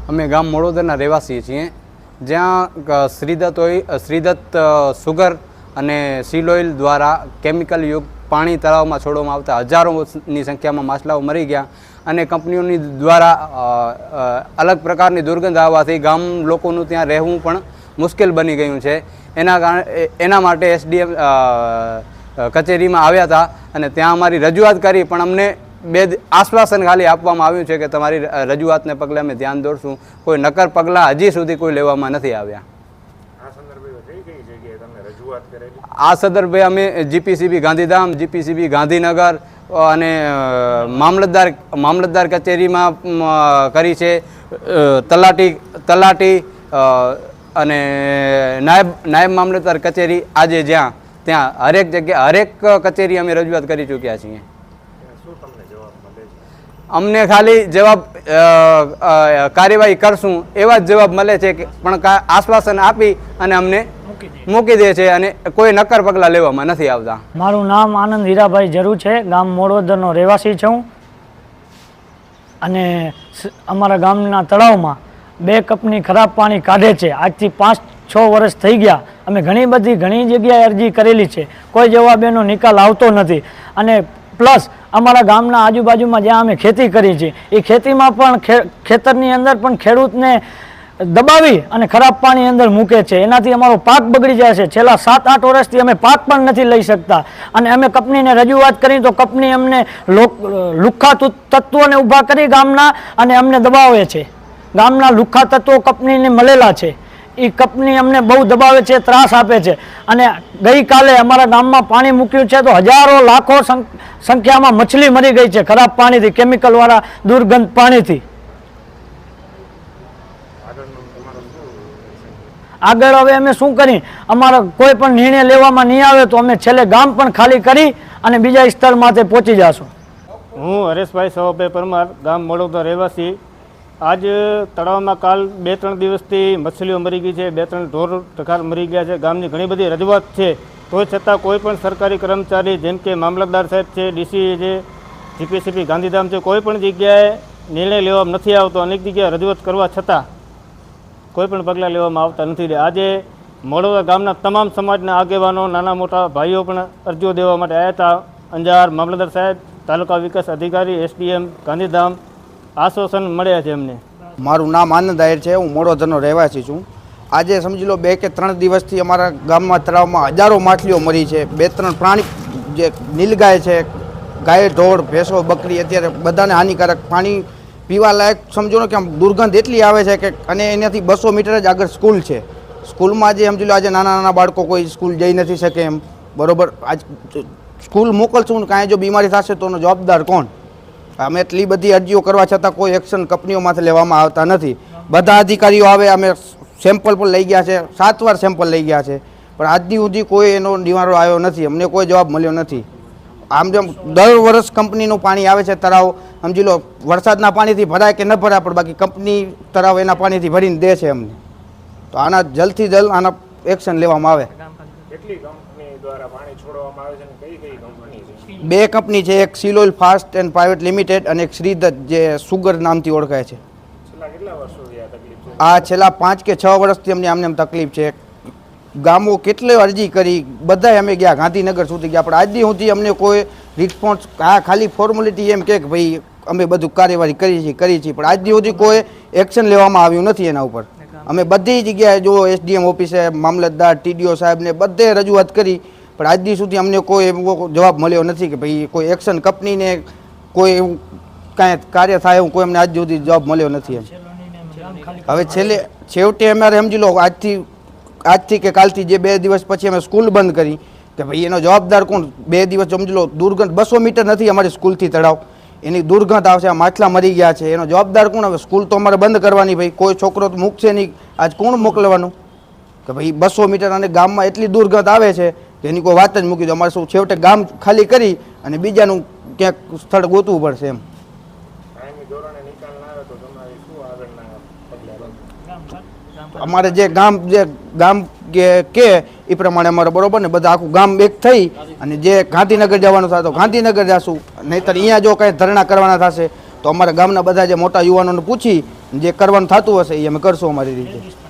અમે ગામ મોડોદરના રહેવાસી છીએ, જ્યાં શ્રીદત્ત સુગર અને સીલ ઓઇલ દ્વારા કેમિકલયુક્ત પાણી તળાવમાં છોડવામાં આવતા હજારોની સંખ્યામાં માછલાઓ મરી ગયા અને કંપનીઓની દ્વારા અલગ પ્રકારની દુર્ગંધ આવવાથી ગામ લોકોનું ત્યાં રહેવું પણ મુશ્કેલ બની ગયું છે। એના માટે એસડીએમ કચેરીમાં આવ્યા હતા અને ત્યાં અમારી રજૂઆત કરી, પણ અમને આશ્વાસન ખાલી આપવામાં આવ્યું છે કે તમારી રજૂઆતને પગલે અમે ધ્યાન દોરશું। કોઈ નક્કર પગલાં હજી સુધી કોઈ લેવામાં નથી આવ્યા। આ સંદર્ભે અમે જીપીસીબી ગાંધીધામ, જીપીસીબી ગાંધીનગર અને મામલતદાર કચેરીમાં કરી છે। તલાટી અને નાયબ મામલતદાર કચેરી આજે ત્યાં હરેક જગ્યા હરેક કચેરી અમે રજૂઆત કરી ચૂક્યા છીએ। અમને ખાલી જવાબ કાર્યવાહી કરશું એવા જ જવાબ મળે છે, પણ આશ્વાસન આપી અને અમને મૂકી દે છે અને કોઈ નક્કર પગલાં લેવામાં નથી આવતા। મારું નામ આનંદ હીરાભાઈ જરૂર છે, ગામ મોડોદરનો રહેવાસી છું અને અમારા ગામના તળાવમાં 2 કંપની ખરાબ પાણી કાઢે છે। આજથી 5-6 વર્ષ થઈ ગયા। અમે ઘણી જગ્યાએ અરજી કરેલી છે, કોઈ જવાબ એનો નિકાલ આવતો નથી। અને પ્લસ અમારા ગામના આજુબાજુમાં જ્યાં અમે ખેતી કરી છે એ ખેતીમાં પણ ખેતરની અંદર પણ ખેડૂતને દબાવી અને ખરાબ પાણી અંદર મૂકે છે, એનાથી અમારો પાક બગડી જાય છે। છેલ્લા 7-8 વર્ષથી અમે પાક પણ નથી લઈ શકતા અને અમે કંપનીને રજૂઆત કરી તો કંપની અમને લુખ્ખા તત્વોને ઊભા કરી ગામના અને અમને દબાવે છે। ગામના લુખ્ખા તત્વો કંપનીને મળેલા છે, એ કંપની અમને બહુ દબાવે છે, ત્રાસ આપે છે। અને ગઈકાલે અમારા ગામમાં પાણી મૂક્યું છે તો હજારો લાખો સંખ્યામાં મછલી મરી ગઈ છે ખરાબ પાણીથી, કેમિકલવાળા દુર્ગંધ પાણીથી। આગળ હવે અમે શું કરી, અમારો કોઈ પણ નિર્ણય લેવામાં નહીં આવે તો અમે છેલ્લે ગામ પણ ખાલી કરી અને બીજા સ્થળમાંથી પહોંચી જશું। હું હરેશભાઈ સવાભાઈ પરમાર, ગામ મોડોદર રહેવાસી। આજ તળાવમાં કાલ 2-3 દિવસથી મછલીઓ મરી ગઈ છે, 2-3 ઢોર ઢકાર મરી ગયા છે। ગામની ઘણી બધી રજૂઆત છે, તો છતાં કોઈ પણ સરકારી કર્મચારી જેમ કે મામલતદાર સાહેબ છે, ડીસી છે, જીપીસીબી ગાંધીધામ છે, કોઈ પણ જગ્યાએ નિર્ણય લેવામાં નથી આવતો। અનેક જગ્યાએ રજૂઆત કરવા છતાં કોઈ પણ પગલાં લેવામાં આવતા નથી। આજે મોડોદર ગામના તમામ સમાજના આગેવાનો, નાના મોટા ભાઈઓ પણ અરજીઓ દેવા માટે આવ્યા હતા। અંજાર મામલતદાર સાહેબ, તાલુકા વિકાસ અધિકારી, એસડીએમ ગાંધીધામ આશ્વાસન મળ્યા છે અમને। મારું નામ આનંદ આહિર છે, હું મોડોદરનો રહેવાસી છું। આજે સમજી લો 2 કે 3 દિવસથી અમારા ગામમાં તળાવમાં હજારો માછલીઓ મરી છે। 2-3 પ્રાણી જે નીલગાય છે, ગાય, ઢોર, ભેંસો, બકરી, અત્યારે બધાને હાનિકારક પાણી પીવા લાયક સમજો ને કે આમ દુર્ગંધ એટલી આવે છે કે, અને એનાથી 200 મીટર જ આગળ સ્કૂલ છે। સ્કૂલમાં જે સમજી લો આજે નાના બાળકો કોઈ સ્કૂલ જઈ નથી શકે એમ, બરાબર। આજ સ્કૂલ મોકલશું ને કાંઈ જો બીમારી થશે તો એનો જવાબદાર કોણ? અમે એટલી બધી અરજીઓ કરવા છતાં કોઈ એક્શન કંપનીઓમાંથી લેવામાં આવતા નથી। બધા અધિકારીઓ આવે, અમે સેમ્પલ પણ લઈ ગયા છે, 7 વાર સેમ્પલ લઈ ગયા છે, પણ આજ સુધી કોઈ એનો નિવારો આવ્યો નથી, અમને કોઈ જવાબ મળ્યો નથી। આમ જેમ દર વર્ષ કંપનીનું પાણી આવે છે તળાવ, સમજી લો વરસાદના પાણીથી ભરાય કે ન ભરાય, પણ બાકી કંપની તળાવ એના પાણીથી ભરીને દે છે અમને। તો આના જલ્દથી જલ્દ આના એક્શન લેવામાં આવે। કેટલી કંપની દ્વારા પાણી છોડવામાં આવે છે અને કઈ કંપની છે? 2 કંપની છે, એક seal oil fast and private limited અને એક શ્રીદત્ત જે સુગર નામથી ઓળખાય છે। છેલ્લા કેટલા વર્ષોથી આ તકલીફ છે? આ છેલ્લા 5 કે 6 વર્ષથી અમને આમને તકલીફ છે। ગામો કેટલી અરજી કરી, બધાય અમે ગયા, ગાંધીનગર સુધી ગયા, પણ આજ દી સુધી અમને કોઈ રિસ્પોન્સ, ખાલી ફોર્મેલિટી એમ કે ભાઈ અમે બધું કાર્યવાહી કરી છે, પણ આજ દી સુધી કોઈ એક્શન લેવામાં આવ્યું નથી એના ઉપર। અમે બધી જગ્યાએ જો એસડીએમ ઓફિસે, મામલતદાર, ટીડીઓ સાહેબને બધે રજૂઆત કરી, પણ આજ દી સુધી અમને કોઈ એવો જવાબ મળ્યો નથી કે ભાઈ કોઈ એક્શન કંપનીને કોઈ એવું કાંઈ કાર્ય થાય એવું કોઈ અમને આજ સુધી જવાબ મળ્યો નથી એમ। હવે છેવટે અમારે સમજી લો આજથી કે કાલથી જે 2 દિવસ પછી અમે સ્કૂલ બંધ કરી કે ભાઈ એનો જવાબદાર કોણ? 2 દિવસ સમજી લો દુર્ગંધ 200 મીટર નથી અમારી સ્કૂલથી તળાવ, એની દુર્ગંધ આવશે, માછલા મરી ગયા છે, એનો જવાબદાર કોણ? હવે સ્કૂલ તો અમારે બંધ કરવાની, ભાઈ કોઈ છોકરો તો મૂકશે નહીં, આજ કોણ મોકલવાનું? કે ભાઈ 200 મીટર અને ગામમાં એટલી દુર્ગંધ આવે છે કે એની કોઈ વાત જ મૂકી દો। અમારે શું છેવટે ગામ ખાલી કરી અને બીજાનું ક્યાંક સ્થળ ગોતવું પડશે એમ। અમારે જે ગામ કે એ પ્રમાણે અમારે બરોબર ને બધા આખું ગામ એક થઈ અને જે ગાંધીનગર જવાનું થાય તો ગાંધીનગર જશું, નહીંતર અહીંયા જો કંઈ ધરણા કરવાના થશે તો અમારા ગામના બધા જે મોટા યુવાનોને પૂછી જે કરવાનું થતું હશે એ અમે કરશું અમારી રીતે.